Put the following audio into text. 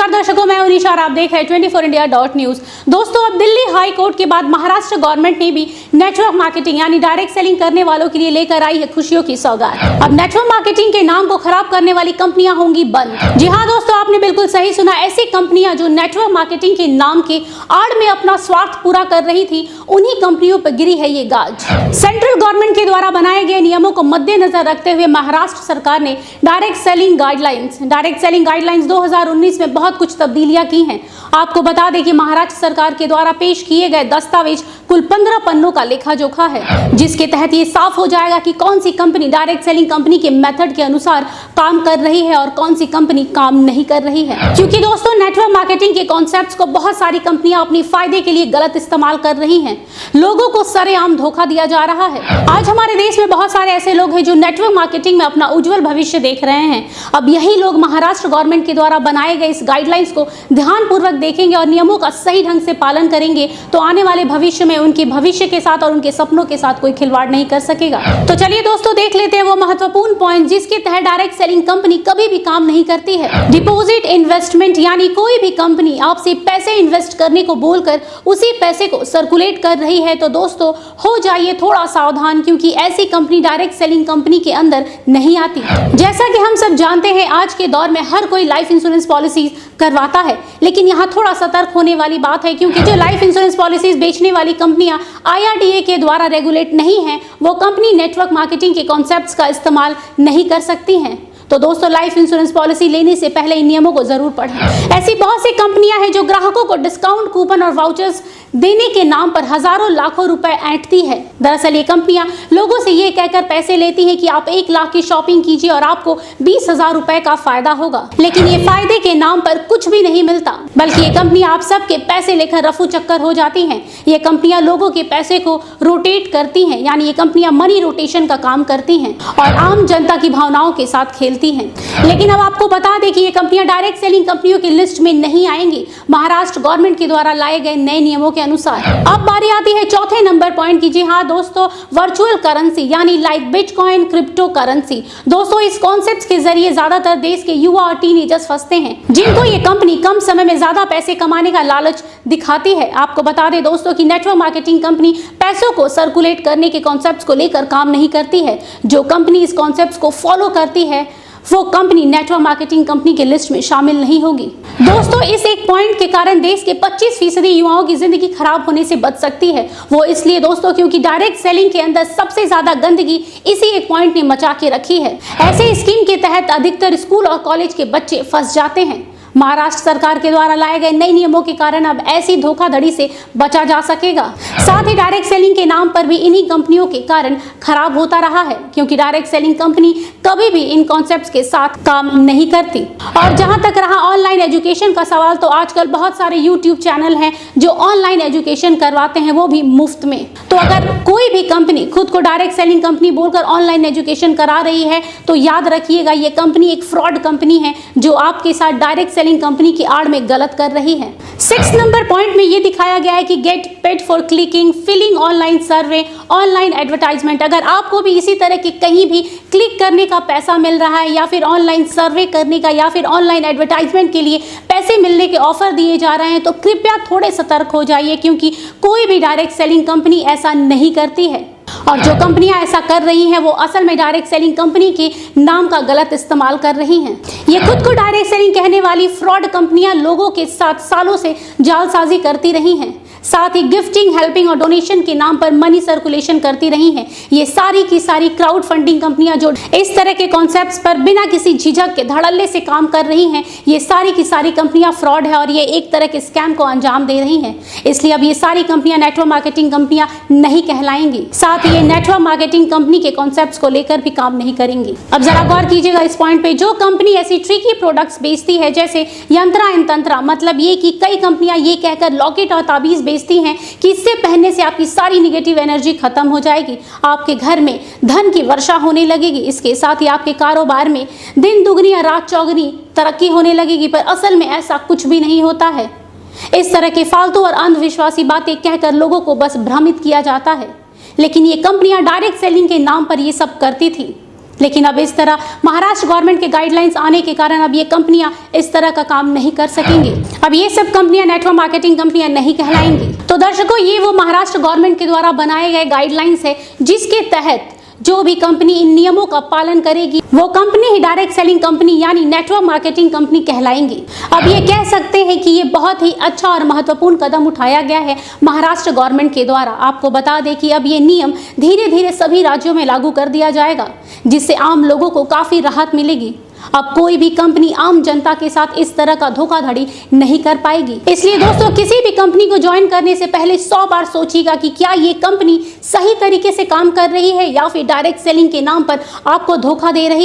नमस्कार दर्शकों, मैं हूं निशा और आप देख रहे हैं 24india.news। दोस्तों, अब दिल्ली हाई कोर्ट के बाद महाराष्ट्र गवर्नमेंट ने भी नेटवर्क मार्केटिंग यानी डायरेक्ट सेलिंग करने वालों के लिए लेकर आई है खुशियों की सौगात। अब नेटवर्क मार्केटिंग के नाम को खराब करने वाली कंपनियां होंगी बंद। जी हां दोस्तों, आपने बिल्कुल सही सुना। ऐसी कंपनियां जो नेटवर्क मार्केटिंग के नाम के आड़ में अपना स्वार्थ पूरा कर रही थी, उन्हीं कंपनियों पर गिरी है ये गाज। सेंट्रल गवर्नमेंट के द्वारा बनाए गए नियमों को मद्देनजर रखते हुए महाराष्ट्र सरकार ने डायरेक्ट सेलिंग गाइडलाइंस 2019 में बहुत कुछ तब्दीलियां की हैं। आपको बता दें कि महाराष्ट्र सरकार के द्वारा पेश किए गए दस्तावेज कुल 15 पन्नों का लेखा जोखा है, जिसके तहत ये साफ हो जाएगा कि कौन सी कंपनी डायरेक्ट सेलिंग कंपनी के मेथड के अनुसार काम कर रही है और कौन सी कंपनी काम नहीं कर रही है। क्योंकि दोस्तों, नेटवर्क मार्केटिंग के कॉन्सेप्ट्स को बहुत सारी कंपनियां अपनी फायदे के लिए गलत इस्तेमाल कर रही हैं। लोगों को सरेआम धोखा दिया जा रहा है। आज हमारे देश में बहुत सारे ऐसे लोग हैं जो नेटवर्क मार्केटिंग में अपना उज्जवल भविष्य देख रहे हैं। अब यही लोग महाराष्ट्र गवर्नमेंट के द्वारा बनाए गए इस गाइडलाइंस को ध्यानपूर्वक देखेंगे और नियमों का सही ढंग से पालन करेंगे तो आने वाले भविष्य में उनके भविष्य के साथ और उनके सपनों के साथ कोई खिलवाड़ नहीं कर सकेगा। तो चलिए दोस्तों, देख लेते हैं वो महत्वपूर्ण पॉइंट जिसके तहत डायरेक्ट सेलिंग कंपनी कभी भी काम नहीं करती है। डिपॉजिट इन्वेस्टमेंट यानी कोई भी कंपनी आपसे पैसे इन्वेस्ट करने को बोलकर उसी पैसे को सर्कुलेट कर रही है तो दोस्तों हो जाइए थोड़ा सावधान, क्योंकि ऐसी कंपनी डायरेक्ट सेलिंग कंपनी के अंदर नहीं आती। जैसा कि हम सब जानते हैं, आज के दौर में हर कोई लाइफ इंश्योरेंस पॉलिसी करवाता है, लेकिन यहाँ थोड़ा सतर्क होने वाली बात है, क्योंकि जो लाइफ इंश्योरेंस पॉलिसीज बेचने वाली कंपनियां IRDA के द्वारा रेगुलेट नहीं है, वो कंपनी नेटवर्क मार्केटिंग के कॉन्सेप्ट्स का इस्तेमाल नहीं कर सकती हैं। तो दोस्तों, लाइफ इंश्योरेंस पॉलिसी लेने से पहले इन नियमों को जरूर पढ़ें। ऐसी बहुत सी कंपनियां हैं जो ग्राहकों को डिस्काउंट कूपन और वाउचर्स देने के नाम पर हजारों लाखों रुपए ऐंठती है। दरअसल ये कंपनियां लोगों से ये कहकर पैसे लेती हैं कि आप 1 लाख की शॉपिंग कीजिए और आपको 20,000 रुपए का फायदा होगा, लेकिन ये फायदे के नाम पर कुछ भी नहीं मिलता, बल्कि ये कंपनियां आप सबके पैसे लेकर रफू चक्कर हो जाती हैं। ये कंपनियां लोगों के पैसे को रोटेट करती हैं, यानी ये कंपनियां मनी रोटेशन का काम करती हैं और आम जनता की भावनाओं के साथ खेलती हैं। लेकिन अब आपको बता दें कि ये कंपनियां डायरेक्ट सेलिंग कंपनियों की लिस्ट में नहीं आएंगी महाराष्ट्र गवर्नमेंट के द्वारा लाए गए नए नियमों के अनुसार। अब बारी आती है चौथे नंबर पॉइंट की। जी हाँ दोस्तों, वर्चुअल करेंसी यानी लाइक बिटकॉइन, क्रिप्टो करेंसी। दोस्तों, इस कॉन्सेप्ट के जरिए ज्यादातर देश के युवा और टीनेजर्स फंसते हैं, जिनको ये कंपनी कम समय में ज्यादा पैसे कमाने का लालच दिखाती है। आपको बता दें दोस्तों कि नेटवर्क मार्केटिंग कंपनी पैसों को सर्कुलेट करने के कॉन्सेप्ट्स को लेकर काम नहीं करती है। जो कंपनी इस कॉन्सेप्ट्स को फॉलो करती है वो कंपनी नेटवर्क मार्केटिंग कंपनी के लिस्ट में शामिल नहीं होगी। दोस्तों, इस एक पॉइंट के कारण देश के 25% युवाओं की जिंदगी खराब होने से बच सकती है। वो इसलिए दोस्तों क्योंकि डायरेक्ट सेलिंग के अंदर सबसे ज्यादा गंदगी इसी एक पॉइंट ने मचा के रखी है। ऐसे स्कीम के तहत अधिकतर स्कूल और कॉलेज के बच्चे फंस जाते हैं। महाराष्ट्र सरकार के द्वारा लाए गए नए नियमों के कारण अब ऐसी धोखाधड़ी से बचा जा सकेगा। साथ ही डायरेक्ट सेलिंग के नाम पर भी इन्हीं कंपनियों के कारण खराब होता रहा है, क्योंकि डायरेक्ट सेलिंग कंपनी कभी भी इन कॉन्सेप्ट्स के साथ काम नहीं करती। और जहां तक रहा ऑनलाइन एजुकेशन का सवाल, तो आजकल बहुत सारे YouTube चैनल हैं जो ऑनलाइन एजुकेशन करवाते हैं, वो भी मुफ्त में। तो अगर कोई भी कंपनी खुद को डायरेक्ट सेलिंग कंपनी बोलकर ऑनलाइन एजुकेशन करा रही है तो याद रखिएगा ये कंपनी एक फ्रॉड कंपनी है जो आपके साथ डायरेक्ट सेलिंग कंपनी की आड़ में गलत कर रही है। 6 नंबर पॉइंट में ये दिखाया गया है कि get paid for clicking, filling online survey, online advertisement. अगर आपको भी इसी तरह के कहीं भी क्लिक करने का पैसा मिल रहा है या फिर ऑनलाइन सर्वे करने का या फिर ऑनलाइन एडवर्टाइजमेंट के लिए पैसे मिलने के ऑफर दिए जा रहे हैं तो कृपया थोड़े सतर्क हो जाइए, क्योंकि कोई भी डायरेक्ट सेलिंग कंपनी ऐसा नहीं करती है। और जो कंपनियां ऐसा कर रही हैं वो असल में डायरेक्ट सेलिंग कंपनी के नाम का गलत इस्तेमाल कर रही हैं। ये खुद को डायरेक्ट सेलिंग कहने वाली फ्रॉड कंपनियां लोगों के साथ सालों से जालसाजी करती रही हैं। साथ ही गिफ्टिंग, हेल्पिंग और डोनेशन के नाम पर मनी सर्कुलेशन करती रही हैं। ये सारी की सारी क्राउड फंडिंग कंपनियां जो इस तरह के कॉन्सेप्ट्स पर बिना किसी झिझक के धड़ल्ले से काम कर रही हैं, ये सारी की सारी कंपनियां फ्रॉड है और ये एक तरह के स्कैम को अंजाम दे रही हैं। इसलिए अब ये सारी कंपनियां नेटवर्क मार्केटिंग कंपनियां नहीं कहलाएंगी। साथ ही ये नेटवर्क मार्केटिंग कंपनी के कॉन्सेप्ट्स को लेकर भी काम नहीं करेंगी। अब जरा गौर कीजिएगा इस पॉइंट पे, जो कंपनी ऐसी ट्रिकी प्रोडक्ट्स बेचती है जैसे यंत्रा इन तंत्रा, मतलब ये कि कई कंपनियां ये कहकर लॉकेट और ताबीज बेचती हैं कि इससे पहनने से आपकी सारी निगेटिव एनर्जी खत्म हो जाएगी, आपके घर में धन की वर्षा होने लगेगी, इसके साथ ही आपके कारोबार में दिन दुगनी या रात चौगनी तरक्की होने लगेगी। पर असल में ऐसा कुछ भी नहीं होता है। इस तरह के फालतू और अंधविश्वासी बातें कहकर लोगों को बस भ्रमित किया जाता है। लेकिन ये कंपनियां डायरेक्ट सेलिंग के नाम पर ये सब करती थी। लेकिन अब इस तरह महाराष्ट्र गवर्नमेंट के गाइडलाइंस आने के कारण अब ये कंपनियां इस तरह का काम नहीं कर सकेंगी। अब ये सब कंपनियां नेटवर्क मार्केटिंग कंपनियां नहीं कहलाएंगी। तो दर्शकों, ये वो महाराष्ट्र गवर्नमेंट के द्वारा बनाए गए गाइडलाइंस है जिसके तहत जो भी कंपनी इन नियमों का पालन करेगी वो कंपनी ही डायरेक्ट सेलिंग कंपनी यानी नेटवर्क मार्केटिंग कंपनी कहलाएंगी। अब ये कह सकते हैं कि ये बहुत ही अच्छा और महत्वपूर्ण कदम उठाया गया है महाराष्ट्र गवर्नमेंट के द्वारा। आपको बता दें कि अब ये नियम धीरे धीरे सभी राज्यों में लागू कर दिया जाएगा, जिससे आम लोगों को काफी राहत मिलेगी। अब कोई भी कंपनी आम जनता के साथ इस तरह का धोखाधड़ी नहीं कर पाएगी। इसलिए दोस्तों, किसी भी कंपनी को ज्वाइन करने से पहले 100 बार सोचिएगा कि क्या ये कंपनी सही तरीके से काम कर रही है या फिर डायरेक्ट सेलिंग के नाम पर आपको धोखा दे रही है।